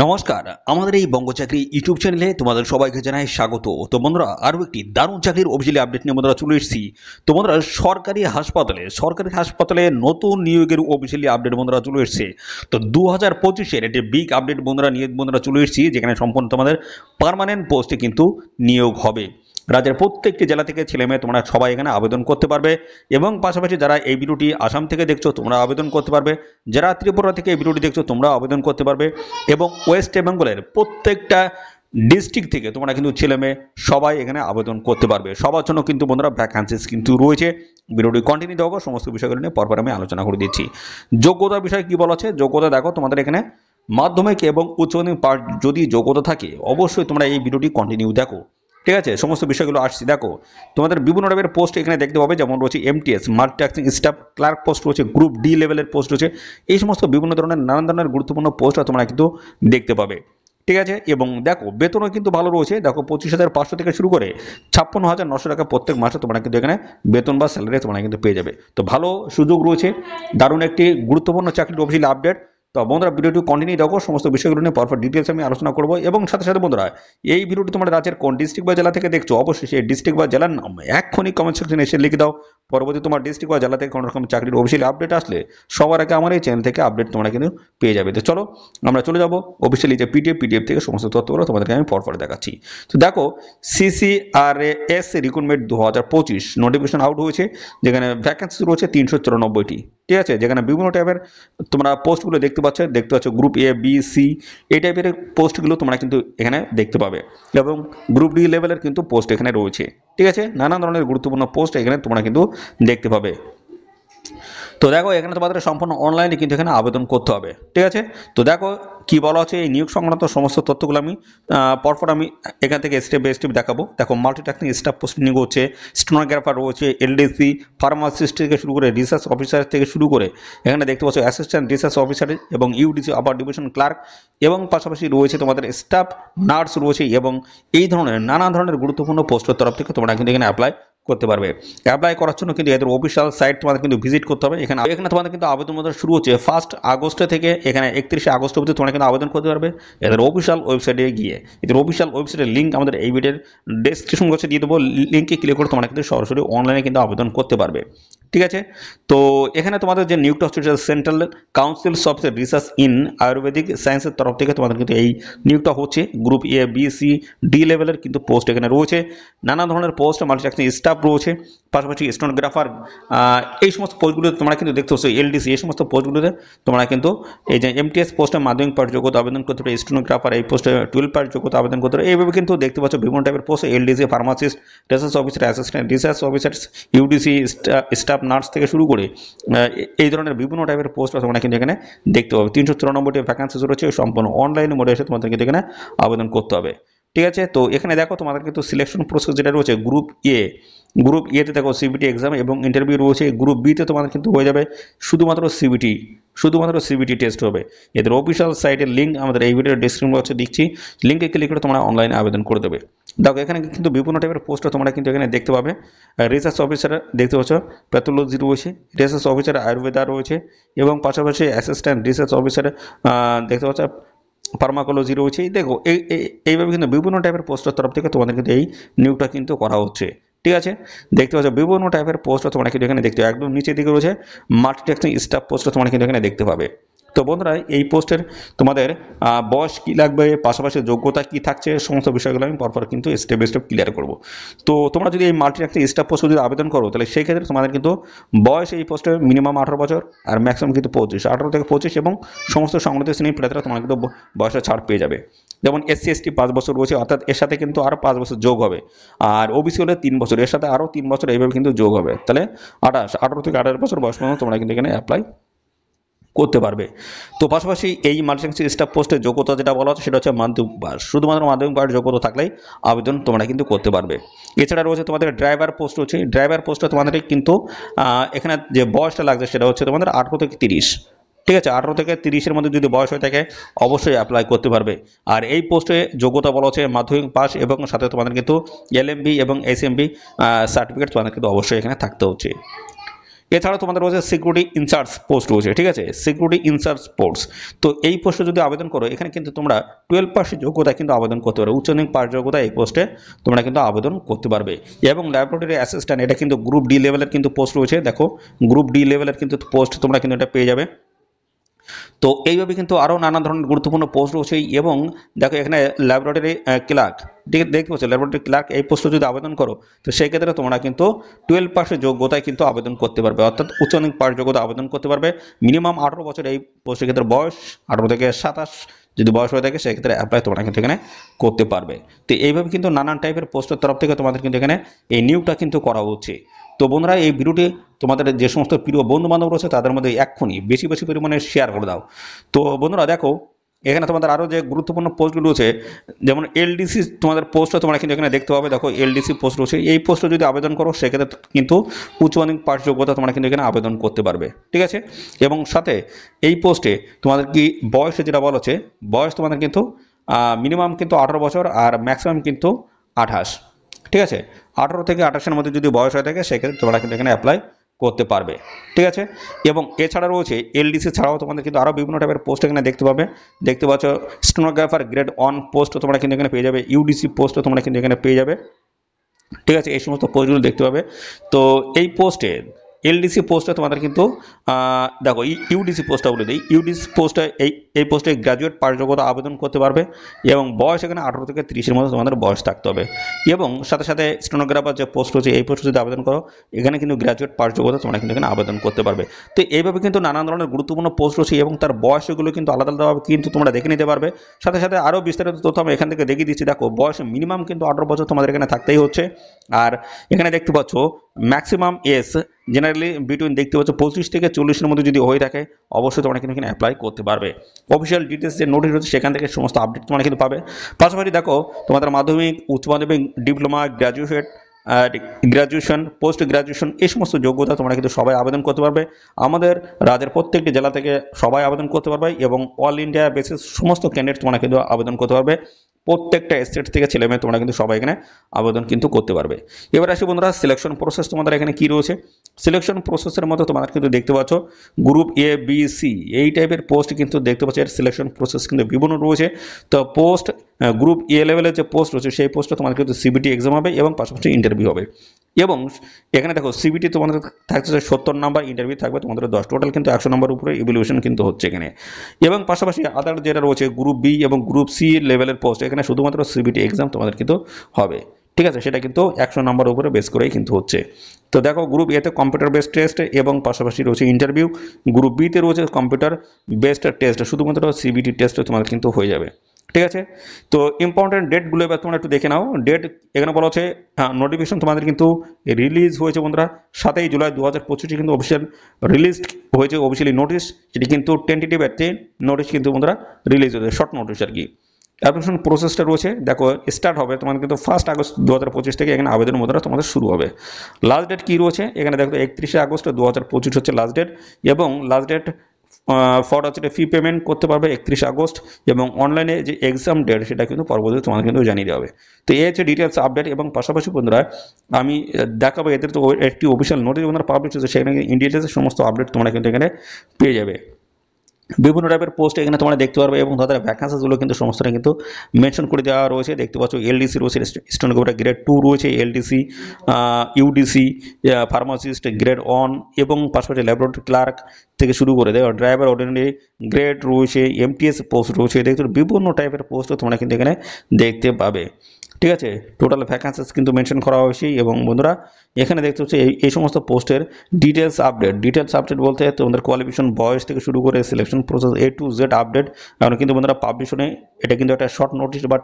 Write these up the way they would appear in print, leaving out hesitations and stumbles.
নমস্কার, আমাদের এই বঙ্গ চাকরি ইউটিউব চ্যানেলে তোমাদের সবাইকে জানাই স্বাগত। তো বন্ধুরা, আরও একটি দারুণ চাকরির অফিসিয়ালি আপডেট নিয়ে বন্ধুরা চলে এসেছি। তো বন্ধুরা, সরকারি হাসপাতালে নতুন নিয়োগের অফিসিয়ালি আপডেট বন্ধুরা চলে এসেছে। তো 2025-এর একটি বিগ আপডেট বন্ধুরা নিয়ে বন্ধুরা চলে এসেছি, যেখানে সম্পূর্ণ তোমাদের পার্মানেন্ট পোস্টে কিন্তু নিয়োগ হবে। রাজ্যের প্রত্যেকটি জেলা থেকে ছেলেমেয়ে তোমরা সবাই এখানে আবেদন করতে পারবে, এবং পাশাপাশি যারা এই ভিডিওটি আসাম থেকে দেখছো তোমরা আবেদন করতে পারবে, যারা ত্রিপুরা থেকে এই ভিডিওটি দেখছো তোমরা আবেদন করতে পারবে, এবং ওয়েস্ট বেঙ্গলের প্রত্যেকটা ডিস্ট্রিক্ট থেকে তোমরা কিন্তু ছেলেমেয়ে সবাই এখানে আবেদন করতে পারবে। সবার জন্য কিন্তু বন্ধুরা ভ্যাকান্সিস কিন্তু রয়েছে। ভিডিওটি কন্টিনিউ দেওয়া সমস্ত বিষয়গুলো নিয়ে পরপর আমি আলোচনা করে দিচ্ছি। যোগ্যতার বিষয়ে কি বলা আছে? যোগ্যতা দেখো, তোমাদের এখানে মাধ্যমিক এবং উচ্চ মাধ্যমিক পাঠ যদি যোগ্যতা থাকে অবশ্যই তোমরা এই ভিডিওটি কন্টিনিউ দেখো। ঠিক আছে, সমস্ত বিষয়গুলো আসছি। দেখো, তোমাদের বিভিন্ন টাইপের পোস্ট এখানে দেখতে পাবে, যেমন রয়েছে MTS multitasking staff clerk post রয়েছে, গ্রুপ ডি লেভেলের পোস্ট রয়েছে। এই সমস্ত বিভিন্ন ধরনের নানান ধরনের গুরুত্বপূর্ণ পোস্ট তোমরা কিন্তু দেখতে পাবে। ঠিক আছে, এবং দেখো বেতনও কিন্তু ভালো রয়েছে। দেখো 25,500 থেকে শুরু করে 56,900 টাকা প্রত্যেক মাসে তোমরা কিন্তু এখানে বেতন বা স্যালারি তোমরা কিন্তু পেয়ে যাবে। তো ভালো সুযোগ রয়েছে, দারুণ একটি গুরুত্বপূর্ণ চাকরির অফিসিয়াল আপডেট। তো বন্ধুরা, ভিডিওটি কন্টিনিউ দেখো, সমস্ত বিষয়গুলো নিয়ে পরপর ডিটেলস আমি আলোচনা করবো। এবং সাথে সাথে বন্ধুরা, এই ভিডিওটি তোমরা রাজ্যের কোন ডিস্ট্রিক্ট বা জেলা থেকে দেখছো অবশ্যই সেই ডিস্ট্রিক্ট বা জেলার নাম এক্ষুনি কমেন্ট সেকশনে এসে লিখে দাও। পরবর্তী তোমার ডিস্ট্রিক্ট বা জেলা থেকে কোনো রকম চাকরির অফিসিয়াল আপডেট আসলে সবার আগে আমার এই চ্যানেল থেকে আপডেট তোমরা কিন্তু পেয়ে যাবে। তো চলো আমরা চলে যাবো অফিসিয়ালি যে পিডিএফ থেকে সমস্ত তথ্যগুলো তোমাদেরকে আমি পরপর দেখাচ্ছি। তো দেখো, CCRAS রিক্রুটমেন্ট 2025 নোটিফিকেশন আউট হয়েছে, যেখানে ভ্যাকেন্সি রয়েছে 394টি। ঠিক আছে, যেখানে বিভিন্ন টাইপের তোমরা পোস্টগুলো দেখতে পাচ্ছ গ্রুপ এ বি সি এই টাইপের পোস্টগুলো তোমরা কিন্তু এখানে দেখতে পাবে, এবং গ্রুপ ডি লেভেলের কিন্তু পোস্ট এখানে রয়েছে। ঠিক আছে, নানান ধরনের গুরুত্বপূর্ণ পোস্ট এখানে তোমরা কিন্তু দেখতে পাবে। তো দেখো, এখানে তোমাদের সম্পূর্ণ অনলাইনে কিন্তু এখানে আবেদন করতে হবে। ঠিক আছে, তো দেখো কি বলা হচ্ছে, এই নিয়োগ সংক্রান্ত সমস্ত তথ্যগুলো আমি পরপর আমি এখান থেকে স্টেপ বাই স্টেপ দেখাবো। দেখো, মাল্টিটাস্কিং স্টাফ পোস্ট নিয়োগ হচ্ছে, স্টেনোগ্রাফার রয়েছে, এলডিসি ফার্মাসিস্ট থেকে শুরু করে রিসার্চ অফিসার থেকে শুরু করে এখানে দেখতে পাচ্ছ অ্যাসিস্ট্যান্ট রিসার্চ অফিসার এবং ইউডিসি আপার ডিভিশন ক্লার্ক, এবং পাশাপাশি রয়েছে তোমাদের স্টাফ নার্স রয়েছে, এবং এই ধরনের নানা ধরনের গুরুত্বপূর্ণ পোস্টের তরফ থেকে তোমরা কিন্তু এখানে অ্যাপ্লাই করতে পারবে। অ্যাপ্লাই করার জন্য কিন্তু এদের অফিসিয়াল সাইট তোমাদের কিন্তু ভিজিট করতে হবে। এখানে তোমাদের কিন্তু আবেদন শুরু হচ্ছে 1 আগস্ট থেকে এখানে 31 আগস্ট অবধি তোমরা কিন্তু আবেদন করতে পারবে এদের অফিসিয়াল ওয়েবসাইটে গিয়ে। এদের অফিসিয়াল ওয়েবসাইটের লিঙ্ক আমাদের এই ভিডিওর ডেসক্রিপশন বক্সে দিয়ে দেবো। লিঙ্কে ক্লিক করে তোমরা কিন্তু সরাসরি অনলাইনে কিন্তু আবেদন করতে পারবে। ঠিক আছে, তো এখানে তোমাদের যে নিয়োগটা হচ্ছে central council of research in Ayurvedic সায়েন্সের তরফ থেকে তোমাদের কিন্তু এই নিয়োগটা হচ্ছে। Group A B C D লেভেলের কিন্তু পোস্ট এখানে রয়েছে, নানা ধরনের পোস্ট, মাল্টিটাস্কিং স্টাফ রয়েছে, পাশাপাশি স্টেনোগ্রাফার এই সমস্ত পোস্টগুলোতে তোমরা কিন্তু দেখতে পাচ্ছ, এলডিসি এই সমস্ত পোস্টগুলোতে তোমরা কিন্তু এই যে এমটিএস পোস্টে মাধ্যমিক পাঠ যোগ্যতা আবেদন করতে পারে, স্টেনোগ্রাফার এই পোস্টে 12 পাঠ যোগ্যতা আবেদন করতে পারে। এইভাবে কিন্তু দেখতে পাচ্ছ বিভিন্ন টাইপের post, LDC pharmacist, research officer, assistant research officer, UDC staff nurse থেকে শুরু করে এই ধরনের বিভিন্ন টাইপের পোস্ট তোমরা কিন্তু এখানে দেখতে পাবে। 394টি ভ্যাকান্সি রয়েছে, সম্পূর্ণ অনলাইনে মোডে এসে তোমাদের কিন্তু এখানে আবেদন করতে হবে। ঠিক আছে, তো এখানে দেখো তোমাদের কিন্তু সিলেকশন প্রসেস যেটা রয়েছে, গ্রুপ এতে দেখো সিবিটি এক্সাম এবং ইন্টারভিউ রয়েছে। গ্রুপ বিতে তোমাদের কিন্তু হয়ে যাবে শুধুমাত্র সিবিটি টেস্ট হবে। এদের অফিসিয়াল সাইটের লিঙ্ক আমাদের এই ভিডিওর ডেসক্রিপশন বক্সে দিচ্ছি, লিঙ্কে ক্লিক করে তোমরা অনলাইনে আবেদন করে দেবে। দেখো, এখানে কিন্তু বিভিন্ন টাইপের পোস্ট তোমরা কিন্তু এখানে দেখতে পাবে। রিসার্চ অফিসার দেখতে পাচ্ছ, প্যাথোলজি রয়েছে, রিসার্চ অফিসার আয়ুর্বেদা রয়েছে, এবং পাশাপাশি অ্যাসিস্ট্যান্ট রিসার্চ অফিসার দেখতে পাচ্ছ ফার্মাকোলজি রয়েছে। দেখো, এইভাবে কিন্তু বিভিন্ন টাইপের পোস্টের তরফ থেকে তোমাদের কিন্তু এই নিয়োগটা কিন্তু করা হচ্ছে। ঠিক আছে, দেখতে পাচ্ছ বিভিন্ন টাইপের পোস্ট তোমরা কিন্তু এখানে দেখতে পাবে। একদম নিচের দিকে রয়েছে মাল্টিটাস্কিং স্টাফ পোস্ট তোমরা কিন্তু এখানে দেখতে পাবে। তো বন্ধুরা, এই পোস্টের তোমাদের বয়স কী লাগবে, পাশাপাশি যোগ্যতা কী থাকছে, সমস্ত বিষয়গুলো আমি পরপর কিন্তু স্টেপ বাই স্টেপ ক্লিয়ার করবো। তো তোমরা যদি এই মাল্টিটাস্কিং স্টাফ পোস্টে যদি আবেদন করো, তাহলে সেই ক্ষেত্রে তোমাদের কিন্তু বয়স এই পোস্টে মিনিমাম 18 বছর, আর ম্যাক্সিমাম কিন্তু 18 থেকে 25, এবং সমস্ত সংগঠিত শ্রেণীর প্রার্থীরা তোমার কিন্তু বয়সে ছাড় পেয়ে যাবে। যেমন SC ST 5 বছর রয়েছে, অর্থাৎ এর সাথে কিন্তু আরও 5 বছর যোগ হবে, আর ওবিসি হলে 3 বছর, এর সাথে আরও 3 বছর এইভাবে কিন্তু যোগ হবে। তাহলে 18 থেকে 28 বছর বয়স পর্যন্ত তোমরা কিন্তু এখানে অ্যাপ্লাই করতে পারবে। তো পাশাপাশি এই মাল্টিটাস্কিং স্টাফ পোস্টের যোগ্যতা যেটা বলা হচ্ছে সেটা হচ্ছে মাধ্যমিক পাস, শুধুমাত্র মাধ্যমিক পাস যোগ্যতা থাকলেই আবেদন তোমরা কিন্তু করতে পারবে। এছাড়া রয়েছে তোমাদের ড্রাইভার পোস্ট রয়েছে। ড্রাইভার পোস্টে তোমাদের কিন্তু এখানে যে বয়সটা লাগছে সেটা হচ্ছে তোমাদের 18 থেকে 30। ঠিক আছে, 18 থেকে 30-এর মধ্যে যদি বয়স হয়ে থাকে অবশ্যই অ্যাপ্লাই করতে পারবে। আর এই পোস্টে যোগ্যতা বলা হচ্ছে মাধ্যমিক পাস, এবং সাথে তোমাদের কিন্তু LMB এবং SMB সার্টিফিকেট তোমাদের কিন্তু অবশ্যই এখানে থাকতে হচ্ছে। এছাড়াও তোমাদের রয়েছে সিকিউরিটি ইনচার্জ পোস্ট রয়েছে, ঠিক আছে, সিকিউরিটি ইনচার্জ পোস্ট। তো এই পোস্টে যদি আবেদন করো, এখানে কিন্তু তোমরা 12 পাস যোগ্যতায় কিন্তু আবেদন করতে পারবে, উচ্চ মাধ্যমিক পাস যোগ্যতায় এই পোস্টে তোমরা কিন্তু আবেদন করতে পারবে। এবং ল্যাবরেটরি অ্যাসিস্ট্যান্ট, এটা কিন্তু গ্রুপ ডি লেভেলের কিন্তু পোস্ট রয়েছে, দেখো গ্রুপ ডি লেভেলের কিন্তু পোস্ট তোমরা কিন্তু এটা পেয়ে যাবে। তো এইভাবে কিন্তু আরও নানা ধরনের গুরুত্বপূর্ণ পোস্ট রয়েছে। এবং দেখো এখানে ল্যাবরেটরি ক্লার্ক, ঠিক দেখতে পাচ্ছ, ল্যাবরেটরি ক্লার্ক এই পোস্টে যদি আবেদন করো, তো সেই ক্ষেত্রে তোমরা কিন্তু 12 পাসের যোগ্যতায় কিন্তু আবেদন করতে পারবে, অর্থাৎ উচ্চ মাধ্যমিক পাস যোগ্যতা আবেদন করতে পারবে। মিনিমাম 18 বছর এই পোস্টের ক্ষেত্রে বয়স, 18 থেকে 27 যদি বয়স হয়ে থাকে সেক্ষেত্রে অ্যাপ্লাই তোমরা কিন্তু এখানে করতে পারবে। তো এইভাবে কিন্তু নানান টাইপের পোস্টের তরফ থেকে তোমাদের কিন্তু এখানে এই নিয়োগটা কিন্তু করা হচ্ছে। তো বন্ধুরা, এই ভিডিওটি তোমাদের যে সমস্ত প্রিয় বন্ধু বান্ধব রয়েছে তাদের মধ্যে এক্ষুনি বেশি বেশি পরিমাণে শেয়ার করে দাও। তো বন্ধুরা দেখো, এখানে তোমাদের আরও যে গুরুত্বপূর্ণ পোস্টগুলো রয়েছে, যেমন এলডিসি তোমাদের পোস্টও তোমরা কিন্তু এখানে দেখতে পাবে। দেখো এলডিসি পোস্ট রয়েছে, এই পোস্টে যদি আবেদন করো সেক্ষেত্রে কিন্তু উচ্চ মাধ্যমিক পাস যোগ্যতা তোমরা কিন্তু এখানে আবেদন করতে পারবে, ঠিক আছে। এবং সাথে এই পোস্টে তোমাদের কি বয়সে যেটা বলা হচ্ছে, বয়স তোমাদের কিন্তু মিনিমাম কিন্তু 18 বছর আর ম্যাক্সিমাম কিন্তু 28, ঠিক আছে। 18 থেকে 28-এর মধ্যে যদি বয়স হয়ে থাকে সেক্ষেত্রে তোমরা কিন্তু এখানে অ্যাপ্লাই করতে পারবে, ঠিক আছে। এবং এছাড়া রয়েছে এলডিসি ছাড়াও তোমাদের কিন্তু আরও বিভিন্ন টাইপের পোস্ট এখানে দেখতে পাবে। দেখতে পাচ্ছ স্টেনোগ্রাফার গ্রেড 1 পোস্ট তোমরা কিন্তু এখানে পেয়ে যাবে, ইউডিসি পোস্টও তোমরা কিন্তু এখানে পেয়ে যাবে, ঠিক আছে। এই সমস্ত পোস্টগুলো দেখতে পাবে। তো এই পোস্টে এলডিসি পোস্টে তোমাদের কিন্তু দেখো ইউডিসি পোস্টটা বলে দিই, ইউডিসি পোস্টে এই পোস্টে গ্র্যাজুয়েট পাস যোগ্যতা আবেদন করতে পারবে এবং বয়স এখানে 18 থেকে 30-এর মধ্যে তোমাদের বয়স থাকতে হবে। এবং সাথে সাথে স্টেনোগ্রাফার যে পোস্ট রয়েছে এই পোস্টে যদি আবেদন করো, এখানে কিন্তু গ্র্যাজুয়েট পাস যোগ্যতা তোমরা কিন্তু এখানে আবেদন করতে পারবে। তো এইভাবে কিন্তু নানান ধরনের গুরুত্বপূর্ণ পোস্ট রয়েছে এবং তার বয়সগুলো কিন্তু আলাদা আলাদাভাবে কিন্তু তোমরা দেখে নিতে পারবে। সাথে সাথে আরও বিস্তারিত তথ্য আমি এখান থেকে দেখিয়ে দিচ্ছি। দেখো বয়স মিনিমাম কিন্তু 18 বছর তোমাদের এখানে থাকতেই হচ্ছে। আর এখানে দেখতে পাচ্ছ ম্যাক্সিমাম এজ জেনারেলি বিটুইন, দেখতে পাচ্ছ 25 থেকে 40-এর মধ্যে যদি হয়ে থাকে অবশ্যই তোমরা কিন্তু এখানে অ্যাপ্লাই করতে পারবে। অফিসিয়াল ডিটেলস যে নোটিশ রয়েছে সেখান থেকে সমস্ত আপডেট তোমরা কিন্তু পাবে। পাশাপাশি দেখো তোমাদের মাধ্যমিক, উচ্চ মাধ্যমিক, ডিপ্লোমা, গ্র্যাজুয়েশন, পোস্ট গ্র্যাজুয়েশন এই সমস্ত যোগ্যতা তোমরা কিন্তু সবাই আবেদন করতে পারবে। আমাদের রাজ্যের প্রত্যেকটি জেলা থেকে সবাই আবেদন করতে পারবে এবং অল ইন্ডিয়া বেসিস সমস্ত ক্যান্ডিডেট তোমরা কিন্তু আবেদন করতে পারবে। প্রত্যেকটা স্টেট থেকে ছেলে মেয়ে তোমরা কিন্তু সবাই এখানে আবেদন কিন্তু করতে পারবে। এবার আসি বন্ধুরা, সিলেকশন প্রসেস তোমাদের এখানে কি রয়েছে। সিলেকশন প্রসেসের মধ্যে তোমরা কিন্তু দেখতে পাচ্ছ গ্রুপ এ, বি, সি এই টাইপের পোস্ট কিন্তু দেখতে পাচ্ছ। এর সিলেকশন প্রসেস কিন্তু বিভিন্ন রয়েছে। তো পোস্ট গ্রুপ এ লেভেলের যে পোস্ট রয়েছে সেই পোস্টে তোমাদের কিন্তু সিবিটি এক্সাম হবে এবং পাশাপাশি ইন্টারভিউ হবে। এবং এখানে দেখো সিবিটি তোমাদের থাকছে 70 নাম্বার, ইন্টারভিউ থাকবে তোমাদের 10, টোটাল কিন্তু 100 নাম্বার উপরে ইভ্যালুয়েশন কিন্তু হচ্ছে এখানে। এবং পাশাপাশি আদার যেটা রয়েছে গ্রুপ বি এবং গ্রুপ সি লেভেলের পোস্ট, এখানে শুধুমাত্র সিবিটি এক্সাম তোমাদের কিন্তু হবে, ঠিক আছে। সেটা কিন্তু 100 নাম্বার উপরে বেস করেই কিন্তু হচ্ছে। তো দেখো গ্রুপ এতে কম্পিউটার বেসড টেস্ট এবং পাশাপাশি রয়েছে ইন্টারভিউ, গ্রুপ বিতে রয়েছে কম্পিউটার বেসড টেস্ট, শুধুমাত্র সিবিটি টেস্ট তোমাদের কিন্তু হয়ে যাবে, ঠিক আছে। তো ইম্পর্টেন্ট ডেটগুলো এবার তোমরা একটু দেখে নাও। ডেট এখানে বলা হচ্ছে নোটিফিকেশন তোমাদের কিন্তু রিলিজ হয়েছে বন্ধুরা 7 জুলাই 2025 কিন্তু অফিসিয়াল রিলিজ হয়েছে, অফিসিয়ালি নোটিশ, সেটি কিন্তু টেন্টেটিভ একটা নোটিশ কিন্তু বন্ধুরা রিলিজ হয়েছে, শর্ট নোটিশ আর কি। অ্যাপ্লিকেশন প্রসেসটা রয়েছে, দেখো স্টার্ট হবে তোমাদের কিন্তু 1 আগস্ট 2025 থেকে এখানে আবেদন মুদ্রা তোমাদের শুরু হবে। লাস্ট ডেট কী রয়েছে এখানে দেখো 31 আগস্ট 2025 হচ্ছে লাস্ট ডেট। এবং লাস্ট ডেট ফর হচ্ছে ফি পেমেন্ট করতে পারবে 31 আগস্ট। এবং অনলাইনে যে এক্সাম ডেট সেটা কিন্তু পরবর্তীতে তোমাদের কিন্তু জানিয়ে দেওয়া হবে। তো এই হচ্ছে ডিটেলস আপডেট। এবং পাশাপাশি বন্ধুরা আমি দেখাবো এদের তো একটি অফিসিয়াল নোটিশ বন্ধুরা পাবলিশ হচ্ছে, সেখানে ইন ডিটেলসের সমস্ত আপডেট তোমরা কিন্তু এখানে পেয়ে যাবে। বিভিন্ন টাইপের পোস্ট এখানে তোমরা দেখতে পারবে এবং তাদের ভ্যাকান্সিগুলো কিন্তু সমস্তটা কিন্তু মেনশন করে দেওয়া রয়েছে। দেখতে পাচ্ছ এলডিসি রয়েছে, স্টেনোগ্রাফার গ্রেড 2 রয়েছে, এলডিসি, ইউডিসি, ফার্মাসিস্ট গ্রেড 1 এবং পাশাপাশি ল্যাবরেটরি ক্লার্ক থেকে শুরু করে দেয় ড্রাইভার অর্ডিনারি গ্রেড রয়েছে, এমটিএস পোস্ট রয়েছে। দেখতে বিভিন্ন টাইপের পোস্ট তোমরা কিন্তু এখানে দেখতে পাবে, ঠিক আছে। টোটাল ভ্যাকান্সিস কিন্তু মেনশন করা হয়েছে। এবং বন্ধুরা এখানে দেখতে হচ্ছে এই সমস্ত পোস্টের ডিটেলস আপডেট বলতে তোমাদের কোয়ালিফিকেশন, বয়স থেকে শুরু করে selection process A to Z update. কারণ কিন্তু বন্ধুরা পাবলিশনে এটা কিন্তু একটা শর্ট নোটিশ বা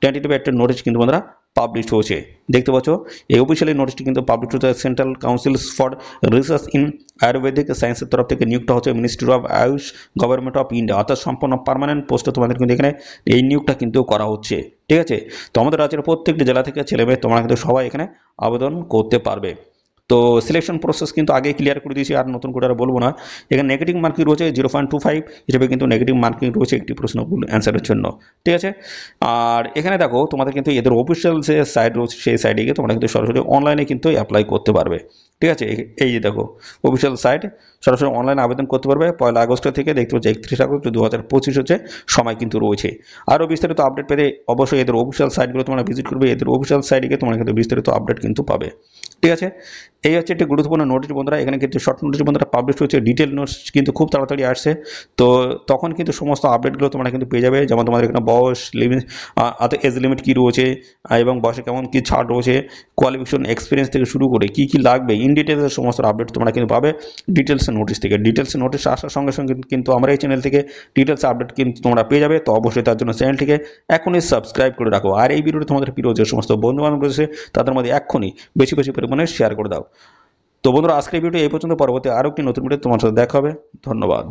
টেন্টেটিভ একটা নোটিশ কিন্তু বন্ধুরা পাবলিশ হয়েছে। দেখতে পাচ্ছ এই অফিসিয়ালি নোটিশটি কিন্তু পাবলিশ হচ্ছে central council for research in Ayurvedic সায়েন্সের তরফ থেকে নিয়োগটা হচ্ছে ministry of Ayush, government of India, অর্থাৎ সম্পূর্ণ পার্মানেন্ট পোস্টে তোমাদের কিন্তু এখানে এই নিয়োগটা কিন্তু করা হচ্ছে, ঠিক আছে। তো আমাদের রাজ্যের প্রত্যেকটি জেলা থেকে ছেলেমেয়ে তোমরা কিন্তু সবাই এখানে আবেদন করতে পারবে। তো সিলেকশন প্রসেস কিন্তু আগে ক্লিয়ার করে দিয়েছি, আর নতুন করে আর বলবো না। এখানে নেগেটিভ মার্কিং রয়েছে 0.25 হিসেবে কিন্তু নেগেটিভ মার্কিং রয়েছে একটি প্রশ্ন ভুল অ্যান্সারের জন্য, ঠিক আছে। আর এখানে দেখো তোমাদের কিন্তু এদের অফিসিয়াল যে সাইট রয়েছে সেই সাইটে গিয়ে তোমরা কিন্তু সরাসরি অনলাইনে কিন্তু অ্যাপ্লাই করতে পারবে। ঠিক আছে, এই যে দেখো অফিসিয়াল সাইট, সরাসরি অনলাইনে আবেদন করতে পারবে 1 আগস্ট থেকে, দেখতে পাচ্ছি 31 আগস্ট 2025 হচ্ছে, সময় কিন্তু রয়েছে। আরও বিস্তারিত আপডেট পেতে অবশ্যই এদের অফিসিয়াল সাইটগুলো তোমরা ভিজিট করবে, এদের অফিসিয়াল সাইটে গিয়ে তোমরা কিন্তু বিস্তারিত আপডেট কিন্তু পাবে। ঠিক আছে, এই হচ্ছে একটি গুরুত্বপূর্ণ নোটিশ বন্ধুরা। এখানে কিন্তু শর্ট নোটিশ বন্ধুরা পাবলিশ হচ্ছে, ডিটেল নোটিশ কিন্তু খুব তাড়াতাড়ি আসছে, তো তখন কিন্তু সমস্ত আপডেটগুলো তোমরা কিন্তু পেয়ে যাবে। যেমন তোমাদের এখানে বয়স লিমিট, এজ লিমিট কী রয়েছে, এবং বয়সে কেমন কী ছাড় রয়েছে, কোয়ালিফিকেশন এক্সপিরিয়েন্স থেকে শুরু করে কী কী লাগবে, ইন ডিটেলসের সমস্ত আপডেট তোমরা কিন্তু পাবে ডিটেলস নোটিশ থেকে। ডিটেলস নোটিশ আসার সঙ্গে সঙ্গে কিন্তু আমরা এই চ্যানেল থেকে ডিটেলস আপডেট কিন্তু তোমরা পেয়ে যাবে। তো অবশ্যই তার জন্য চ্যানেলটিকে এখনই সাবস্ক্রাইব করে রাখো, আর এই ভিডিওটি তোমাদের প্রিয় যে সমস্ত বন্ধু বান্ধব রয়েছে তাদের মধ্যে এক্ষুনি বেশি বেশি পরিমাণে শেয়ার করে দাও। তো বন্ধুরা, আজকের ভিডিও এই পর্যন্ত, পরবর্তী আরও একটি নতুন ভিডিও তোমার সাথে দেখা হবে। ধন্যবাদ।